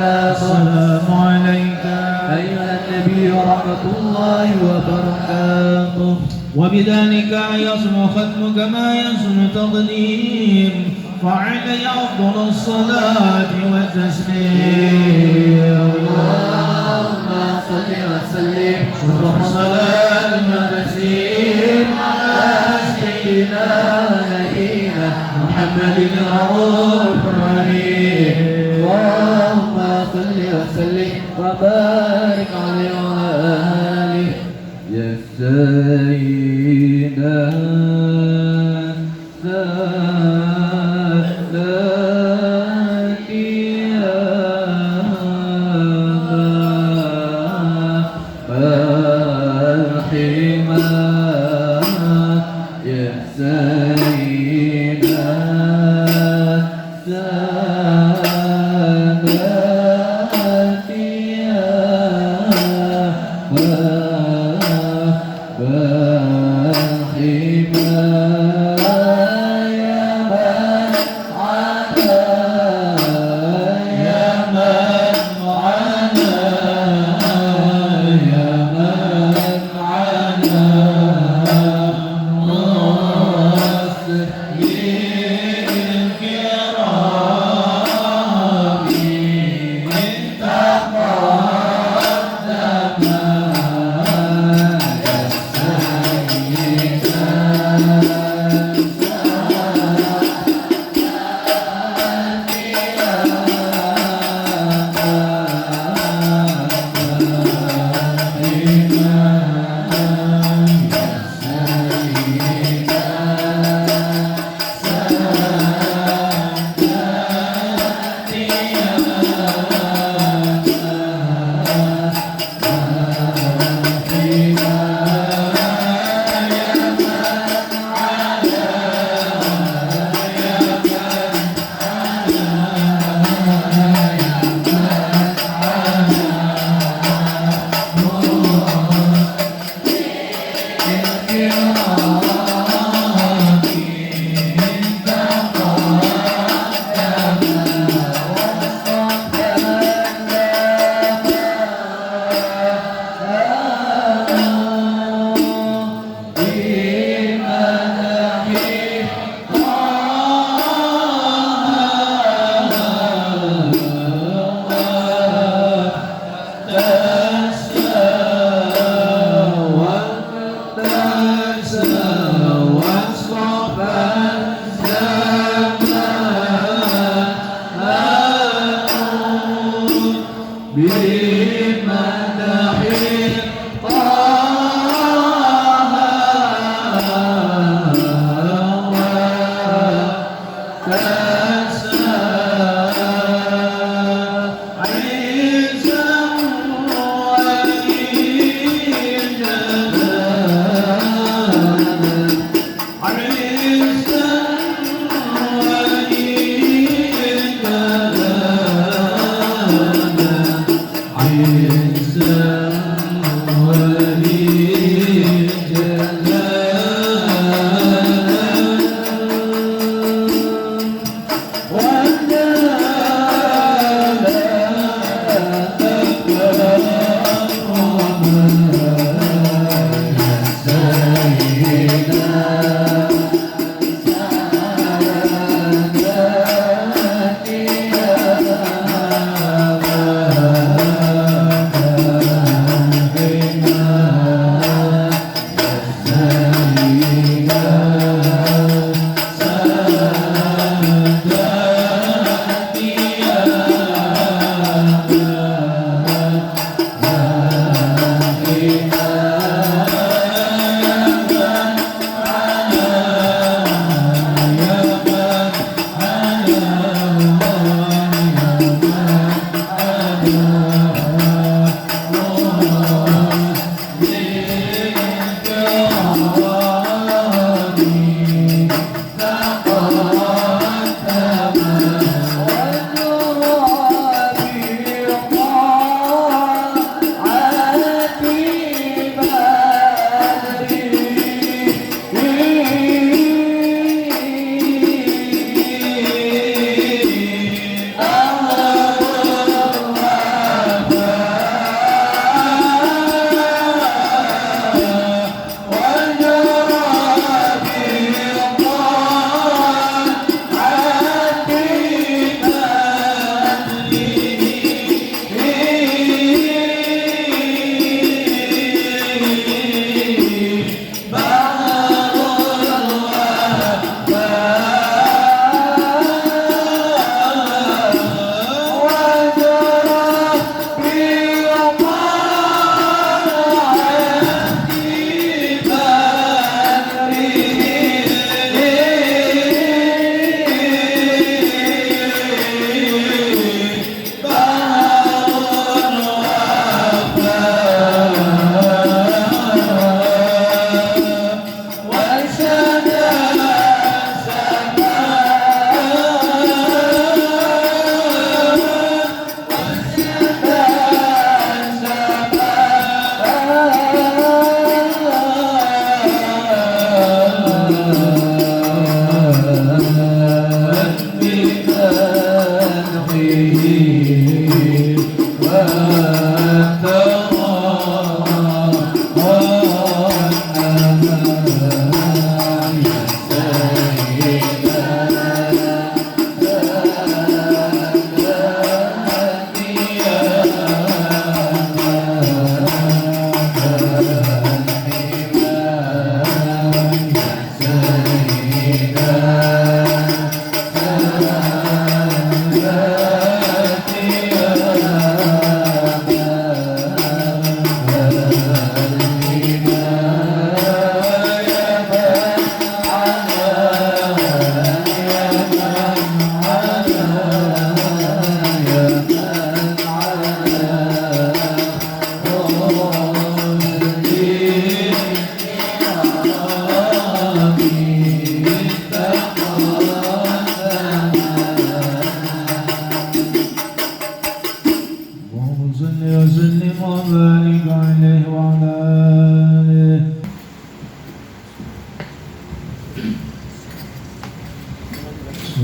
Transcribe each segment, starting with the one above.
السلام عليك أيها النبي ورحمة الله وبركاته. وبذلك يصم ختمك ما يصم تقديم فعلي أفضل الصلاة والتسليم. اللهم صل وسلم صلاة وتسليم على سيدنا نبينا محمد الرؤوف الرحيم. اللهم صل وسلم وبارك عليه وعلى آله يا سيدنا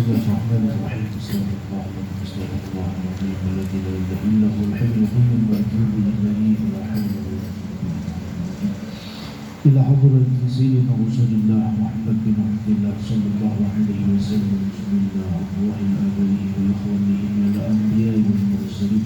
الله الرحمن الرحيم. استغفر الله العظيم استغفر الله العظيم الذي لا اله الا هو الحي القيوم واتوب اليه ولا حول ولا قوه إلى حضرة سيدنا رسول الله محمد بن عبد الله صلى الله عليه وسلم. بسم الله أرواح آبائه وإخوانه من الأنبياء والمرسلين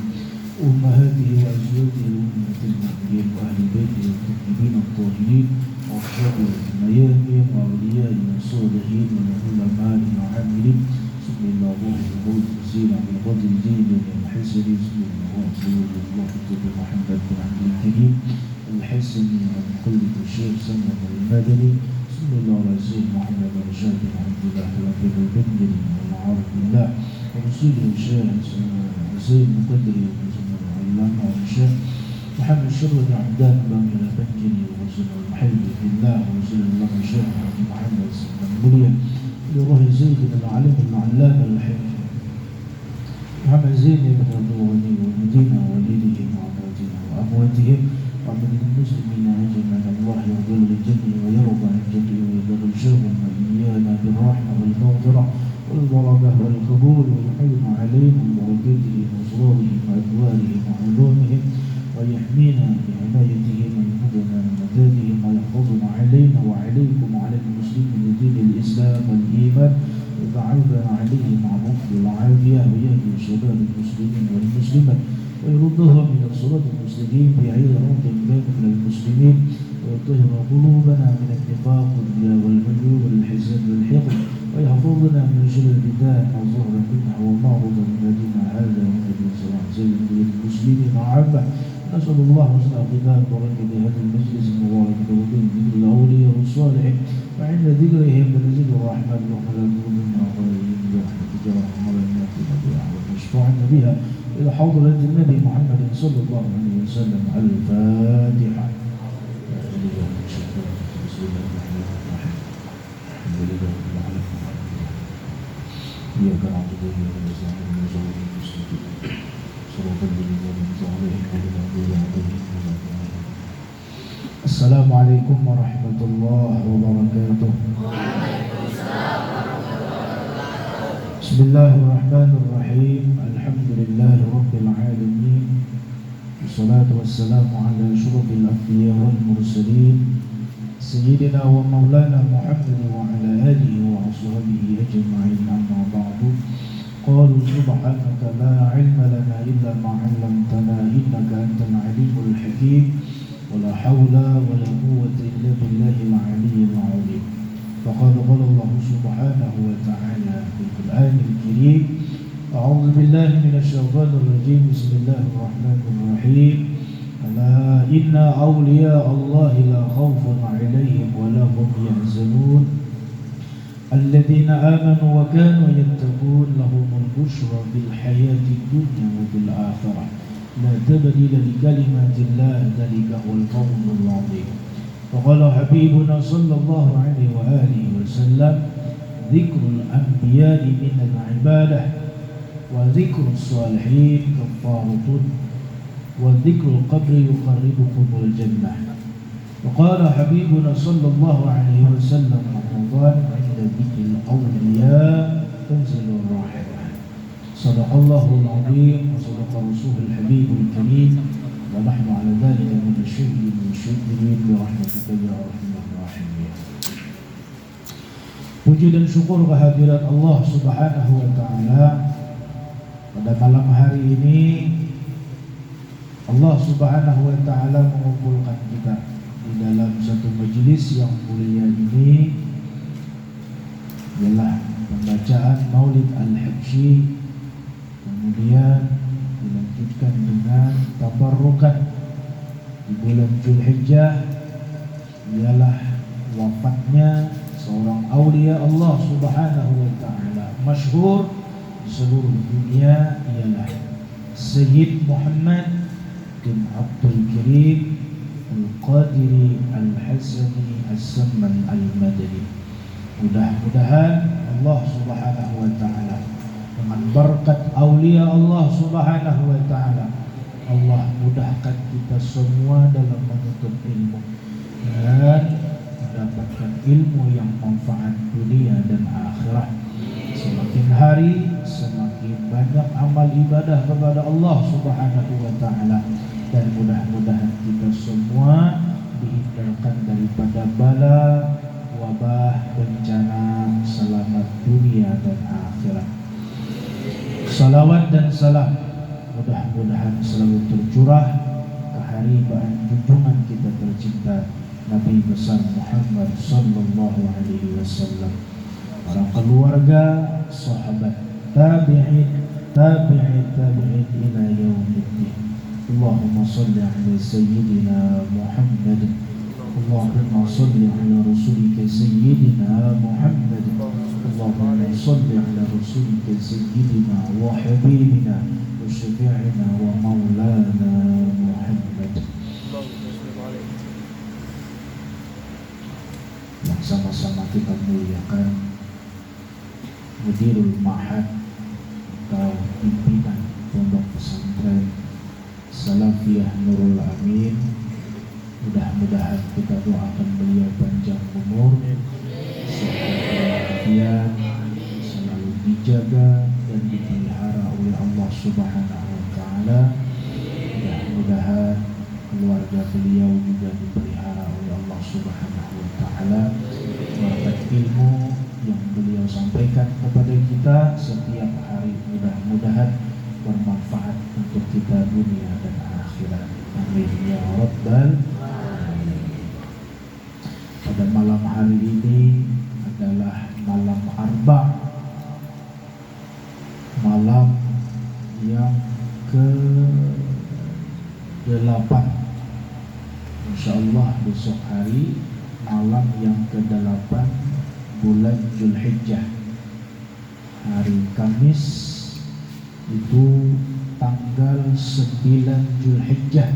أمهاته وأزواجه وأمهات المؤمنين وأهل بيته والطيبين الطاهرين وأصحابه الميامين وأوليائه الصالحين والعلماء العاملين. بسم الله روح الموت زين عبد القادر زين الحسني. بسم الله وأزواج الله محمد بن عبد الكريم الحسني عن كل الشيخ سلمان المدني. بسم الله على سيدنا محمد رشاد بن عبد الله الأكبر البدري والعارف بالله ورسوله الشيخ سيد مقدري العلامة الشيخ محمد شرد عبدان بامير البنجلي ورسول المحي بالله ورسول الله الشيخ محمد سلمان المليا لروح سيدنا العالم العلامة الحي محمد زين بن الضواني والمدينة والديهم وأمواتنا وأمواتهم ومن المسلمين أجمعين. الله يرضى للجميع ويرضى عن الجميع ويدرجهم وإيانا بالرحمة والمغفرة والبركة والقبول والحلم عليهم وبركاته وأسرارهم وأدوارهم وعلومهم ويحمينا بعنايتهم ويمدنا بمدادهم ويحفظنا علينا وعليكم وعلى المسلمين لدين الإسلام والإيمان ويجعلنا عليه مع الرفق والعافية ويهدي شباب المسلمين والمسلمات ويردها من الصراط المستقيم بعيد روض باب من المسلمين ويطهر قلوبنا من النفاق والرياء والعجوب والحسد والحقد ويحفظنا من شر البدع ما ظهر منها وما بطن من دين هذا والنبي صلى الله عليه وسلم للمسلمين عامة. نسأل الله حسن الختام ورحمة هذا المجلس المبارك وبين ذكر الأولياء والصالحين وعند ذكرهم بنزيد الرحمن وحلال منا وغيرهم برحمتك ورحمة الماتنا بها ونشفعنا بها إلى حضرة النبي محمد صلى الله عليه وسلم. الفاتحة. بسم الله الرحمن الرحيم. الحمد لله رب العالمين. إياك نعبد وإياك نستعين اهدنا الصراط المستقيم صراط الذين أنعمت عليهم غير المغضوب عليهم ولا الضالين. السلام عليكم ورحمة الله وبركاته. بسم الله الرحمن الرحيم. الحمد لله رب العالمين والصلاة والسلام على أشرف الأنبياء والمرسلين سيدنا ومولانا محمد وعلى آله وأصحابه أجمعين. أما بعد قالوا سبحانك لا علم لنا إلا ما علمتنا إنك أنت العليم الحكيم ولا حول ولا قوة إلا بالله العلي العظيم. فقد قال الله سبحانه وتعالى في القرآن الكريم أعوذ بالله من الشيطان الرجيم. بسم الله الرحمن الرحيم. ألا إن أولياء الله لا خوف عليهم ولا هم يحزنون الذين آمنوا وكانوا يتقون لهم البشرى في الحياة الدنيا وفي الآخرة لا تبديل لكلمات الله ذلك هو الفوز العظيم. وقال حبيبنا صلى الله عليه وآله وسلم ذكر الأنبياء من العبادة وذكر الصالحين كفارة وذكر القبر يقربكم الجنة. وقال حبيبنا صلى الله عليه وسلم رمضان عند ذكر الأولياء تنزل الرحمة. صدق الله العظيم وصدق رسوله الحبيب الكريم ونحن على ذلك من الشهد والشاكرين برحمتك يا أرحم الراحمين. Puji dan syukur kehadirat Allah Subhanahu wa taala. Pada malam hari ini Allah Subhanahu wa taala mengumpulkan kita di dalam satu majelis yang mulia ini, ialah pembacaan Maulid Al-Habsyi, kemudian dilanjutkan dengan tabarrukan di bulan Zulhijjah, ialah wafatnya seorang aulia Allah Subhanahu wa taala masyhur di seluruh dunia, ialah Sayyid Muhammad bin Abdul Karim Al-Qadiri Al-Hasani As-Samman Al-Madani. Mudah-mudahan Allah Subhanahu wa taala dengan berkat aulia Allah Subhanahu wa taala, Allah mudahkan kita semua dalam menuntut ilmu dan mendapatkan ilmu yang manfaat dunia dan akhirat. Semakin hari semakin banyak amal ibadah kepada Allah Subhanahu wa taala, dan mudah-mudahan kita semua dihindarkan daripada bala, wabah, bencana selamat dunia dan akhirat. Salawat dan salam mudah-mudahan selalu tercurah ke haribaan junjungan kita tercinta Nabi besar Muhammad sallallahu alaihi wasallam, para keluarga, sahabat, tabi'in ila yaumiddin. Allahumma salli ala sayyidina Muhammad, Allahumma salli ala rasulika sayyidina Muhammad, Allahumma salli ala rasulika sayyidina wa habibina wa syafi'ina wa maulana Muhammad. Yang sama-sama kita muliakan Mudirul Ma'had atau pimpinan Pondok Pesantren Salafiyah Nurul Amin. Mudah-mudahan kita doakan beliau panjang umur, sehat walafiat, selalu dijaga dan dipelihara oleh Allah Subhanahu wa taala. Mudah-mudahan keluarga beliau juga dipelihara oleh Allah Subhanahu wa taala. Berkat ilmu yang beliau sampaikan kepada kita setiap hari mudah-mudahan bermanfaat untuk kita dunia dan akhirat. Amin ya rabbal alamin. Pada malam hari ini adalah malam Arba, malam yang ke-8. Insyaallah besok hari malam yang ke-8 bulan Zulhijjah, hari Kamis itu tanggal 9 Zulhijjah.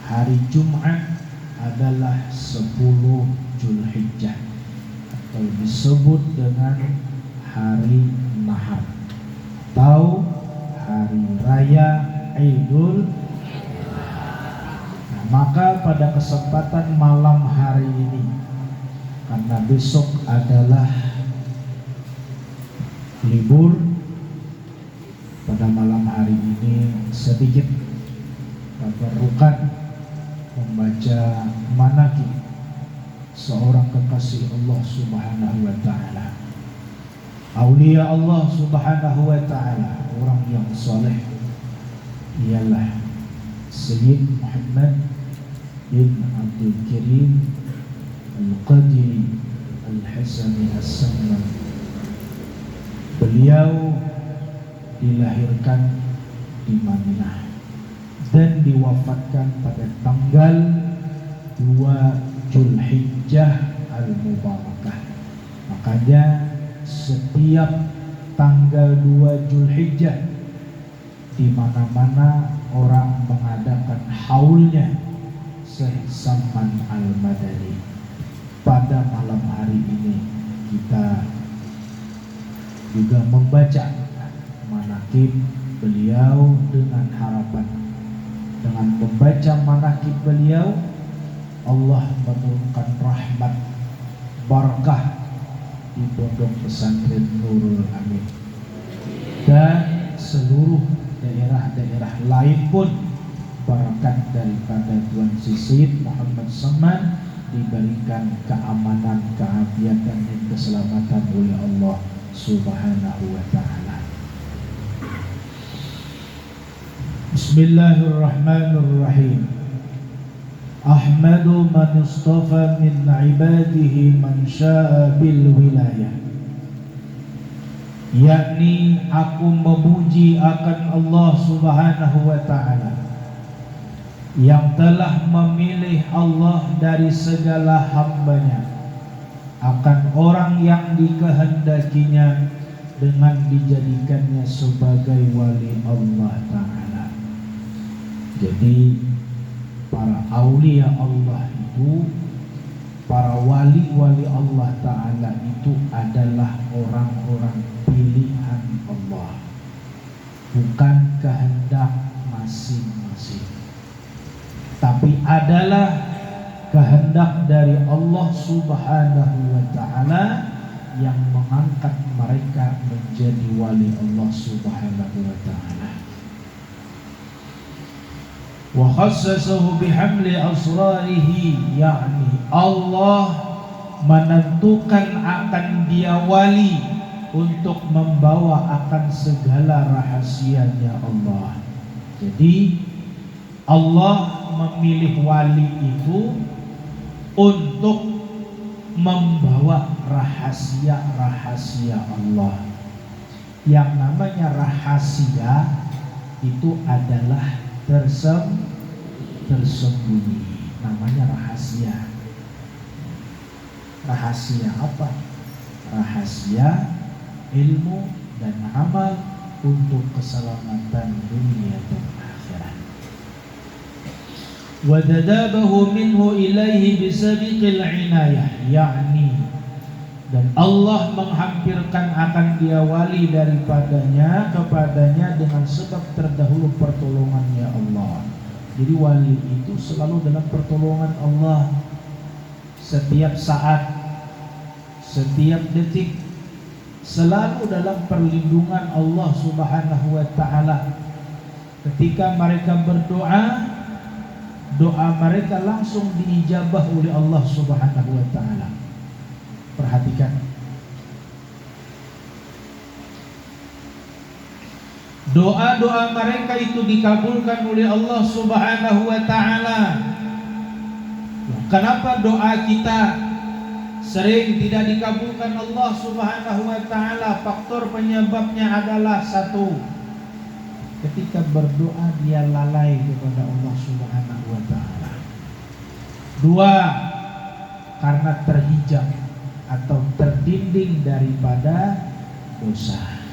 Hari Jumat adalah 10 Zulhijjah atau disebut dengan hari Nahar atau hari raya Idul. Maka pada kesempatan malam hari ini, karena besok adalah libur, pada malam hari ini sedikit tabarrukan membaca manaqib seorang kekasih Allah Subhanahu wa taala, aulia Allah Subhanahu wa taala, orang yang soleh, ialah Sayyid Muhammad bin Abdul Karim Al-Qadiri Al-Hasani As-Samman. Beliau dilahirkan di Madinah dan diwafatkan pada tanggal 2 Zulhijjah Al-Mubarakah. Makanya setiap tanggal 2 Zulhijjah di mana-mana orang mengadakan haulnya Syekh Samman Al-Madani. Pada malam hari ini kita juga membaca manaqib beliau dengan harapan, dengan membaca manaqib beliau Allah menurunkan rahmat barakah di Pondok Pesantren Nurul Amin, dan seluruh daerah-daerah lain pun barakat daripada Tuan Syed Muhammad Samman diberikan keamanan, keafiatan dan keselamatan oleh Allah Subhanahu wa taala. Bismillahirrahmanirrahim. Ahmadu man istafa min ibadihi man syaa bil wilayah. Yakni aku memuji akan Allah Subhanahu wa taala yang telah memilih Allah dari segala hambanya akan orang yang dikehendakinya dengan dijadikannya sebagai wali Allah Ta'ala. Jadi para aulia Allah itu, para wali-wali Allah Ta'ala itu adalah orang-orang pilihan Allah, bukan kehendak masing-masing, tapi adalah kehendak dari Allah Subhanahu wa taala yang mengangkat mereka menjadi wali Allah Subhanahu wa ta'ala. Wa khassasahu bihamli asrarihi, yakni Allah menentukan akan dia wali untuk membawa akan segala rahasianya Allah. Jadi Allah memilih wali itu untuk membawa rahasia-rahasia Allah. Yang namanya rahasia itu adalah tersembunyi, namanya rahasia. Rahasia apa? Rahasia ilmu dan amal untuk keselamatan dunia dan akhirat. Wa tadabahu minhu ilaihi bisabiqil inayah, yakni dan Allah menghampirkan akan dia wali daripadanya kepadanya dengan sebab terdahulu pertolongannya Allah. Jadi wali itu selalu dalam pertolongan Allah, setiap saat, setiap detik, selalu dalam perlindungan Allah Subhanahu wa ta'ala. Ketika mereka berdoa, doa mereka langsung diijabah oleh Allah Subhanahu wa ta'ala. Perhatikan, doa-doa mereka itu dikabulkan oleh Allah Subhanahu wa ta'ala. Kenapa doa kita sering tidak dikabulkan Allah Subhanahu wa ta'ala? Faktor penyebabnya adalah satu, ketika berdoa dia lalai kepada Allah Subhanahu wa ta'ala. Dua, karena terhijab atau terdinding daripada dosa.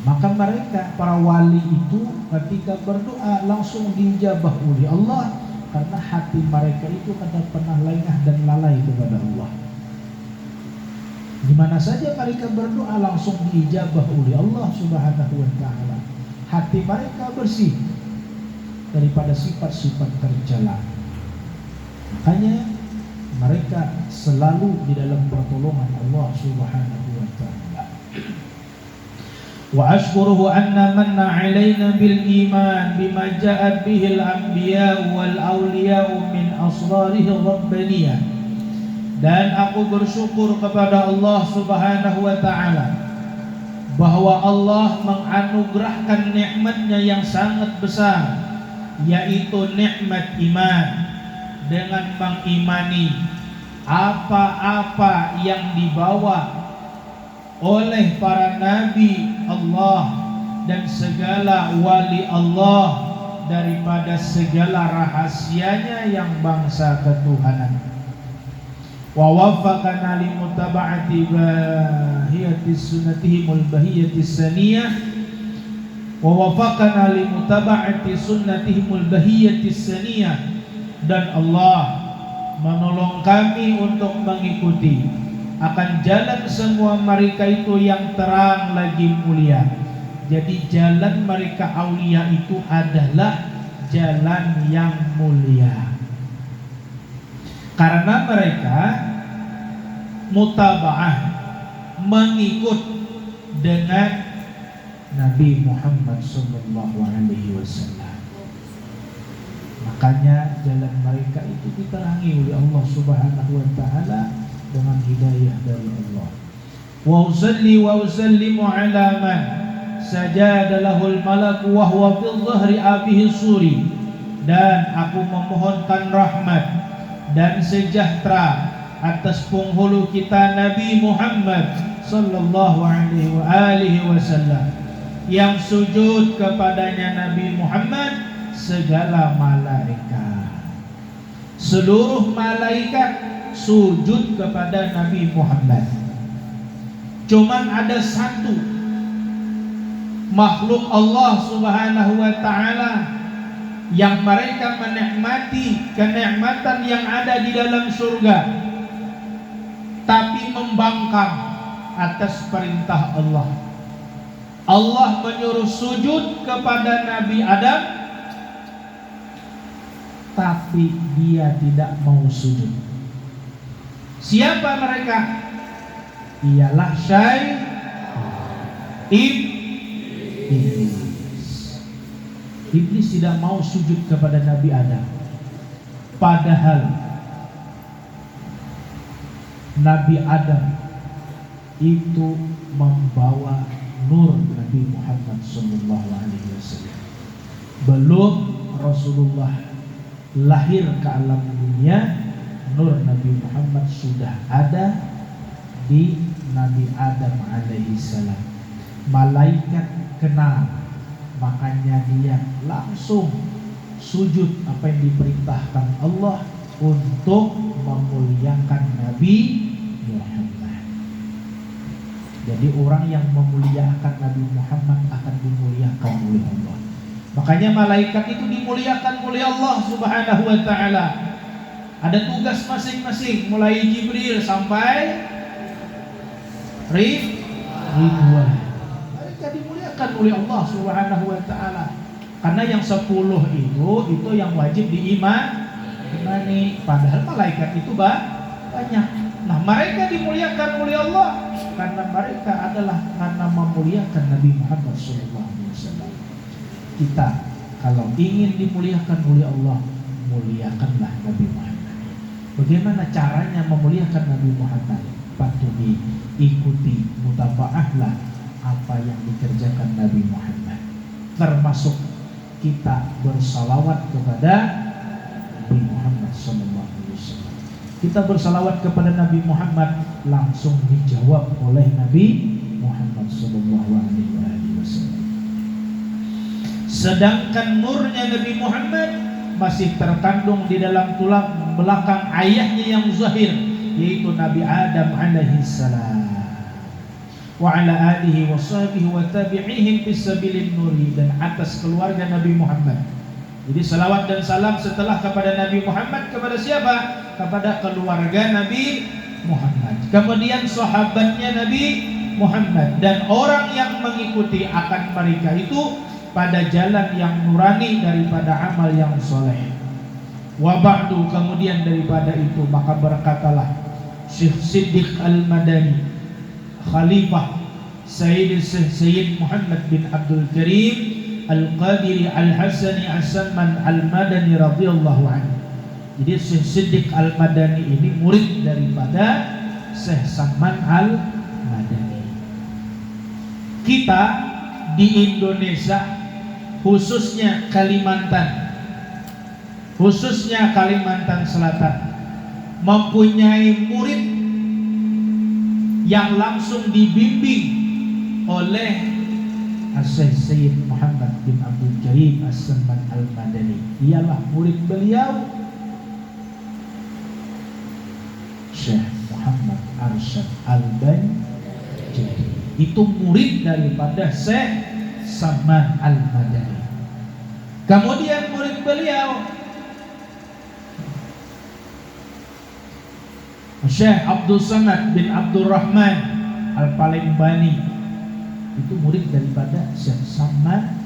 Maka mereka, para wali itu ketika berdoa langsung diijabah oleh Allah, karena hati mereka itu kadang pernah lengah dan lalai kepada Allah. Di mana saja mereka berdoa langsung diijabah oleh Allah Subhanahu wa ta'ala. Hati mereka bersih daripada sifat-sifat tercela. Makanya mereka selalu di dalam pertolongan Allah Subhanahu wa ta'ala. Wa ashkuruhu anna manna alaina bil iman bima ja'at bihil anbiya wal awliya min asrarihi rabbaniyah. Dan aku bersyukur kepada Allah Subhanahu wa ta'ala bahwa Allah menganugerahkan nikmatnya yang sangat besar, yaitu nikmat iman, dengan mengimani apa-apa yang dibawa oleh para nabi Allah dan segala wali Allah daripada segala rahasianya yang bangsa ketuhanan. Wa waffaqana li mutaba'ati bahiyati sunnatihimul bahiyati saniyah, wa waffaqana li mutaba'ati sunnatihimul bahiyati saniyah. Dan Allah menolong kami untuk mengikuti akan jalan semua mereka itu yang terang lagi mulia. Jadi jalan mereka aulia itu adalah jalan yang mulia, karena mereka mutaba'ah, mengikut dengan Nabi Muhammad sallallahu alaihi wasallam. Makanya jalan mereka itu diterangi oleh Allah Subhanahu wa ta'ala dengan hidayah dari Allah. Wa usalli wa usallimu ala man sajada lahul malak wa huwa fil dhahri abihi suri. Dan aku memohonkan rahmat dan sejahtera atas penghulu kita Nabi Muhammad sallallahu alaihi wasallam, yang sujud kepadanya Nabi Muhammad segala malaikat. Seluruh malaikat sujud kepada Nabi Muhammad. Cuman ada satu makhluk Allah Subhanahu wa ta'ala yang mereka menikmati kenikmatan yang ada di dalam surga, tapi membangkang atas perintah Allah. Allah menyuruh sujud kepada Nabi Adam, tapi dia tidak mau sujud. Siapa mereka? ialah iblis. Iblis tidak mau sujud kepada Nabi Adam. Padahal Nabi Adam itu membawa nur Nabi Muhammad SAW. Belum Rasulullah lahir ke alam dunia, nur Nabi Muhammad sudah ada di Nabi Adam alaihissalam. Malaikat kenal, makanya dia langsung sujud apa yang diperintahkan Allah untuk memuliakan Nabi Muhammad. Jadi orang yang memuliakan Nabi Muhammad akan dimuliakan oleh Allah. Makanya malaikat itu dimuliakan oleh Allah Subhanahu wa taala. Ada tugas masing-masing, mulai Jibril sampai Ridwan. Mereka dimuliakan oleh Allah Subhanahu wa taala. Karena yang 10 itu yang wajib diimani. Padahal malaikat itu banyak. Nah, mereka dimuliakan oleh Allah karena mereka adalah karena memuliakan Nabi Muhammad SAW. Kita kalau ingin dimuliakan oleh Allah, muliakanlah Nabi Muhammad. Bagaimana caranya memuliakan Nabi Muhammad? Patut diikuti, mutabaahlah apa yang dikerjakan Nabi Muhammad. Termasuk kita bersalawat kepada Nabi Muhammad SAW. Kita bersalawat kepada Nabi Muhammad, langsung dijawab oleh Nabi Muhammad SAW. Sedangkan nurnya Nabi Muhammad masih terkandung di dalam tulang belakang ayahnya yang zahir, yaitu Nabi Adam alaihissalam. Wa ala alihi wa sahbihi wa tabi'ihim fisabilin nuri, dan atas keluarga Nabi Muhammad. Jadi salawat dan salam setelah kepada Nabi Muhammad kepada siapa? Kepada keluarga Nabi Muhammad. Kemudian sahabatnya Nabi Muhammad dan orang yang mengikuti akan mereka itu pada jalan yang nurani daripada amal yang soleh. Wa ba'du, kemudian daripada itu maka berkatalah Syekh Siddiq Al-Madani, Khalifah Sayyid Muhammad bin Abdul Karim Al-Qadiri Al-Hasani As-Salman Al-Madani radhiyallahu anhu. Jadi Syekh Siddiq Al-Madani ini murid daripada Syekh Salman Al-Madani. Kita di Indonesia, khususnya Kalimantan Selatan, mempunyai murid yang langsung dibimbing oleh Syekh Muhammad bin Abdul Karim As-Salman Al-Madani. Ialah murid beliau Syekh Muhammad Arsyad Al-Banjari. Itu murid daripada Syekh Salman Al-Madani. Kemudian murid beliau Syekh Abdul Samad bin Abdul Rahman Al-Palembani, itu murid daripada Syekh Salman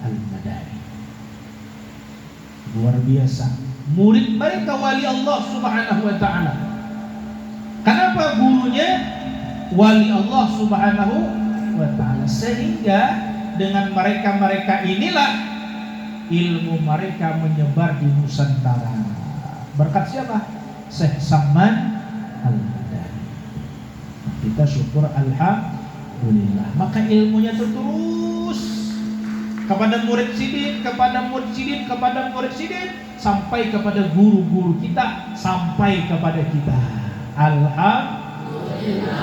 Al-Madani. Luar biasa. Murid mereka wali Allah Subhanahu wa taala. Kenapa gurunya wali Allah Subhanahu wa taala? Sehingga dengan mereka inilah ilmu mereka menyebar di Nusantara. Berkat siapa? Syekh Salman Al-Madani. Kita syukur alhamdulillah. Maka ilmunya terus kepada murid sidin, kepada murid sidin, kepada murid sidin, sampai kepada guru-guru kita, sampai kepada kita. Alhamdulillah.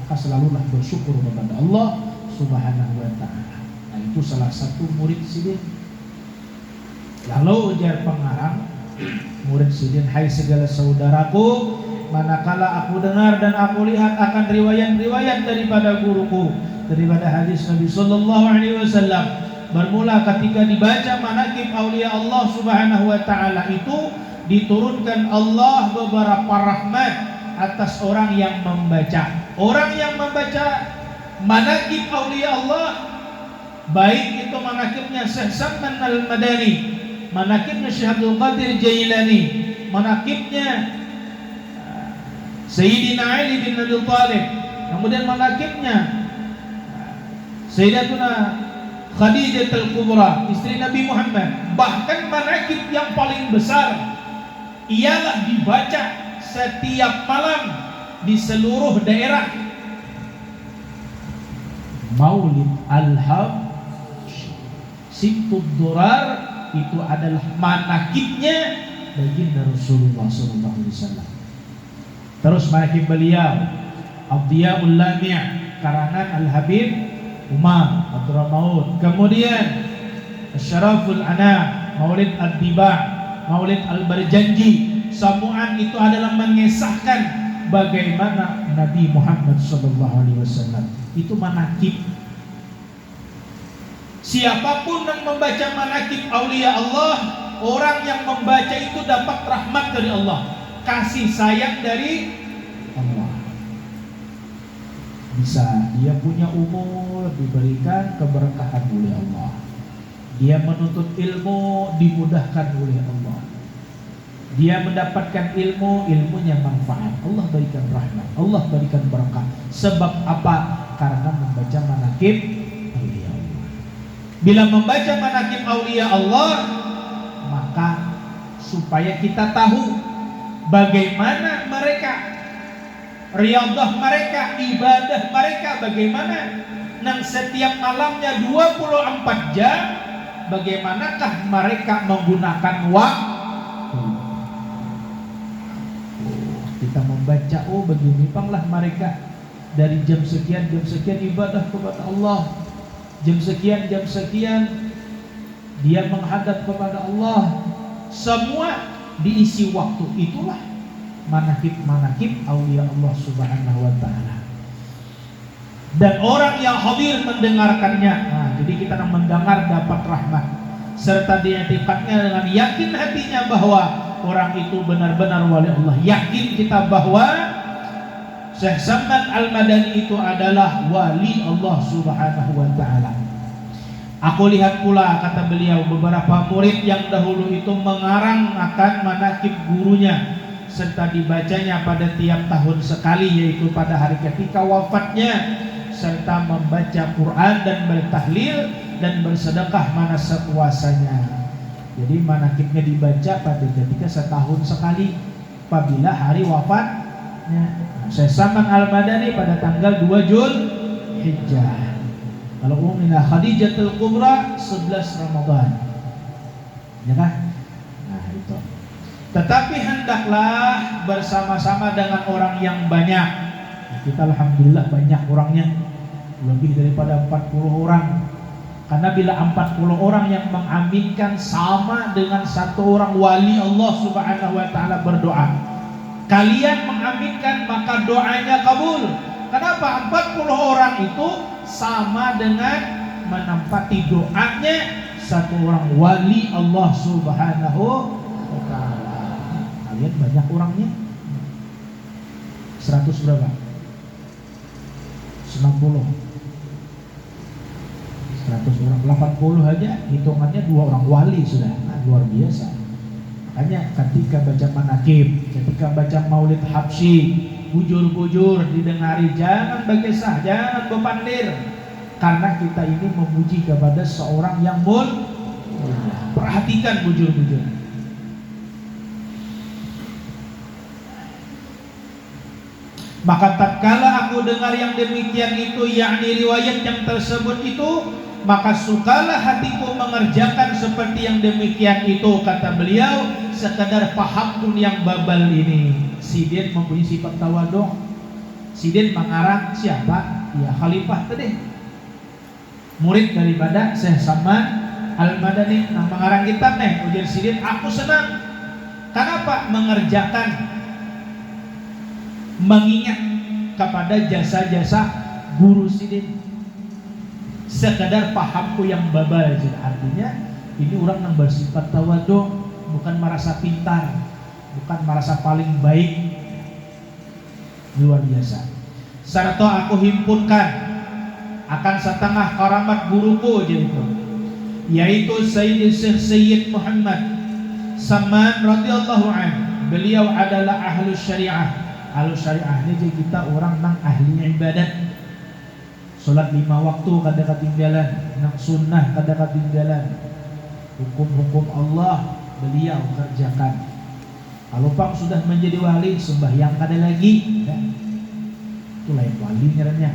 Maka selalulah bersyukur kepada Allah Subhanahu wa ta'ala. Nah, itu salah satu murid sidin. Lalu ujar pengarang murid sidin, hai segala saudaraku, manakala aku dengar dan aku lihat akan riwayat-riwayat daripada guruku, daripada hadis Nabi sallallahu alaihi wasallam, bermula ketika dibaca manaqib aulia Allah Subhanahu wa taala itu diturunkan Allah beberapa rahmat atas orang yang membaca. Orang yang membaca manaqib aulia Allah, baik itu manaqibnya Syekh Salman Al-Madani, manaqibnya Syekh Abdul Qadir Jailani, manaqibnya Sayyidina Ali bin Abi Thalib, kemudian manakibnya Sayyidatuna Khadijah al-Kubra, istri Nabi Muhammad. Bahkan manakib yang paling besar ialah dibaca setiap malam di seluruh daerah. Maulid al-Habsyi Sibtud Durar itu adalah manakibnya baginda Rasulullah SAW. Terus manakib beliau Adhiyaul Lami' karangan Al-Habib Umar Abdurrahmaud. Kemudian Syaraful Ana, Maulid Ad-Diba', Maulid Al-Barjanji. Samuan itu adalah mengesahkan bagaimana Nabi Muhammad SAW. Itu manakib. Siapapun yang membaca manakib aulia Allah, orang yang membaca itu dapat rahmat dari Allah, kasih sayang dari Allah. Bisa dia punya umur, diberikan keberkahan oleh Allah. Dia menuntut ilmu, dimudahkan oleh Allah. Dia mendapatkan ilmu, ilmunya manfaat. Allah berikan rahmat, Allah berikan berkah. Sebab apa? Karena membaca manakib aulia Allah. Bila membaca manakib aulia Allah, maka supaya kita tahu bagaimana mereka, riyadhah mereka, ibadah mereka bagaimana. Nang setiap malamnya 24 jam, bagaimanakah mereka menggunakan waktu. Kita membaca, oh begini panglah mereka dari jam sekian ibadah kepada Allah, jam sekian dia menghadap kepada Allah. Semua diisi waktu. Itulah manakib aulia Allah Subhanahu wa ta'ala. Dan orang yang hadir mendengarkannya, jadi kita mendengar dapat rahmat, serta diiktikadnya dengan yakin hatinya bahwa orang itu benar-benar wali Allah. Yakin kita bahwa Syekh Samad Al-Madani itu adalah wali Allah Subhanahu wa ta'ala. Aku lihat pula, kata beliau, beberapa murid yang dahulu itu mengarang akan manakib gurunya, serta dibacanya pada tiap tahun sekali, yaitu pada hari ketika wafatnya, serta membaca Quran dan bertahlil dan bersedekah mana sekuasanya. Jadi manakibnya dibaca pada ketika setahun sekali apabila hari wafatnya. Syekh Samad Al-Madani pada tanggal 2 Zulhijjah. Kalau Ummina Khadijah al-Kubra 11 Ramadan. Ya kan? Nah itu. Tetapi hendaklah bersama-sama dengan orang yang banyak. Kita alhamdulillah banyak orangnya, lebih daripada 40 orang. Karena bila 40 orang yang mengaminkan sama dengan satu orang wali Allah Subhanahu wa ta'ala berdoa. Kalian mengaminkan maka doanya kabul. Kenapa? 40 orang itu sama dengan menempati doanya satu orang wali Allah Subhanahu wa ta'ala. Kalian banyak orangnya? 100 berapa? 90. 100 orang, 80 aja hitungannya 2 orang wali sudah. Luar biasa. Makanya ketika baca manakib, ketika baca maulid habsyi, bujur-bujur didengari, jangan berkisah, jangan bepandir, karena kita ini memuji kepada seorang yang mulia. Perhatikan bujur-bujur. Maka tatkala aku dengar yang demikian itu, yakni riwayat yang tersebut itu, maka sukalah hatiku mengerjakan seperti yang demikian itu. Kata beliau, sekadar paham pun yang babal ini. Sidin mempunyai sifat tawadhu. Sidin mengarang siapa? Ya Khalifah tadi, murid daripada Syekh Samad Al-Madani. Nah, mengarang kitab nih, ujian Sidin. Aku senang. Kenapa? Mengerjakan, mengingat kepada jasa-jasa guru Sidin. Sekadar pahamku yang babal. Artinya ini orang yang bersifat tawadhu, bukan merasa pintar, bukan merasa paling baik. Luar biasa. Serta aku himpunkan akan setengah karamat guruku, yaitu Sayyid Muhammad Samad radhiyallahu anhu. Beliau adalah ahlu syariah, Kalau syariah ini jadi kita orang nang ahli ibadat. Salat 5 waktu kada ketinggalan, nang sunnah kada ketinggalan. Hukum-hukum Allah beliau kerjakan. Kalau Pak sudah menjadi wali, sembahyang kada lagi, ya. Itu lain wali ngarannya.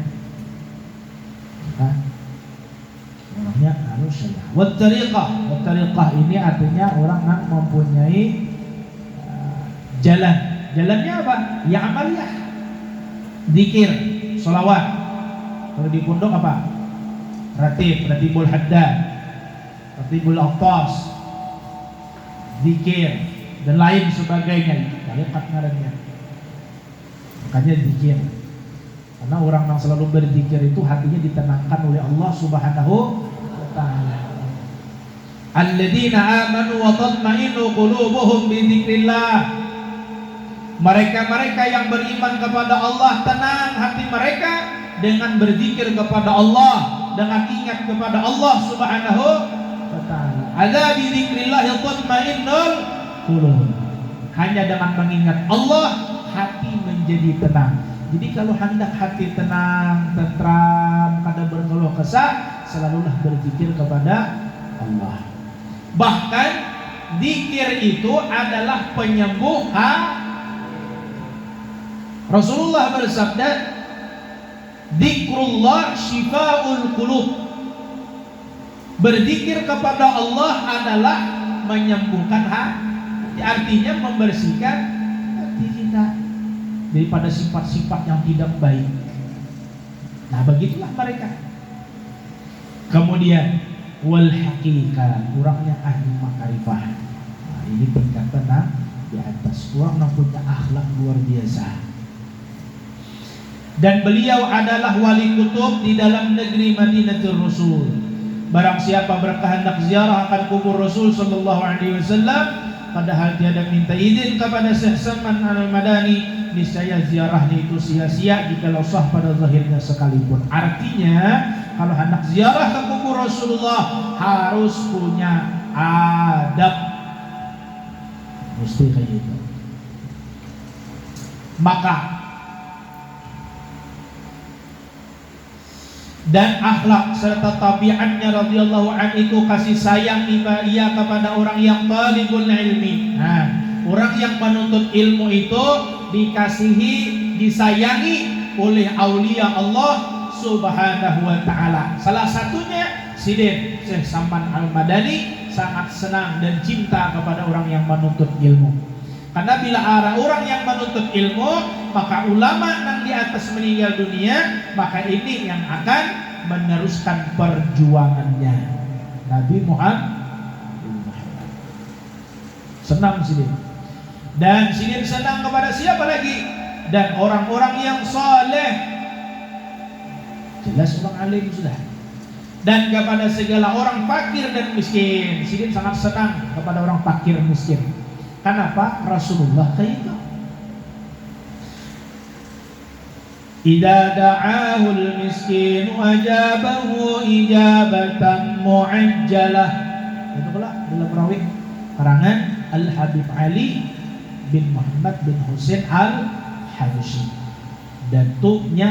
Orangnya harus syariah. Wat tariqah ini artinya orang yang mempunyai jalan. Jalannya apa? Ya amaliyah. Zikir, sholawat. Kalau di pondok apa? Ratibul haddad, ratibul aqtas, zikir dan lain sebagainya. Itu tariqat ngarannya. Makanya zikir. Karena orang yang selalu berzikir itu hatinya ditenangkan oleh Allah Subhanahu wa taala. Alladzina amanu wa tatma'innu qulubuhum bi dzikrillah. Mereka-mereka yang beriman kepada Allah, tenang hati mereka dengan berzikir kepada Allah, dengan ingat kepada Allah Subhanahu wa taala. Ala bi dzikrillah tatma'innul qulub. Hanya dengan mengingat Allah hati menjadi tenang. Jadi kalau hendak hati tenang, tentram, kada berkeluh kesah, selalulah berzikir kepada Allah. Bahkan zikir itu adalah penyembuh Rasulullah bersabda, "Dzikrullah syifaul qulub." Berzikir kepada Allah adalah menyembuhkan hati, artinya membersihkan hati kita daripada sifat-sifat yang tidak baik. Nah, begitulah mereka. Kemudian wal haqiqah, orangnya ahli makrifah. Nah, ini tingkatan di atas, orang yang punya akhlak luar biasa. Dan beliau adalah wali kutub di dalam negeri Madinatul Rasul. Barang siapa berkehendak ziarah akan kubur Rasul sallallahu alaihi wasallam, padahal tiada minta izin kepada Syekh Salman Al-Madani, niscaya ziarahnya itu sia-sia jikalau sah pada zahirnya sekalipun. Artinya kalau hendak ziarah ke kubur Rasulullah harus punya adab, mesti kayak gitu. Maka dan akhlak serta tabiatnya radhiyallahu anhu itu kasih sayang ia kepada orang yang talibul ilmi. Nah, orang yang menuntut ilmu itu dikasihi, disayangi oleh aulia Allah Subhanahu wa taala. Salah satunya Sidin Syekh Salman Al-Madani sangat senang dan cinta kepada orang yang menuntut ilmu. Karena bila ada orang yang menuntut ilmu, maka ulama yang di atas meninggal dunia, maka ini yang akan meneruskan perjuangannya. Nabi Muhammad senang Sidin. Dan Sidin senang kepada siapa lagi? Dan orang-orang yang saleh. Jelas orang alim sudah. Dan kepada segala orang fakir dan miskin. Sidin sangat senang kepada orang fakir miskin. Kenapa? Rasulullah kayak itu. Idza da'ahul miskinu ajabahu ijabatan mu'ajjalah. Itu pula dalam rawi karangan Al-Habib Ali bin Muhammad bin Husain Al-Habsyi. Datuknya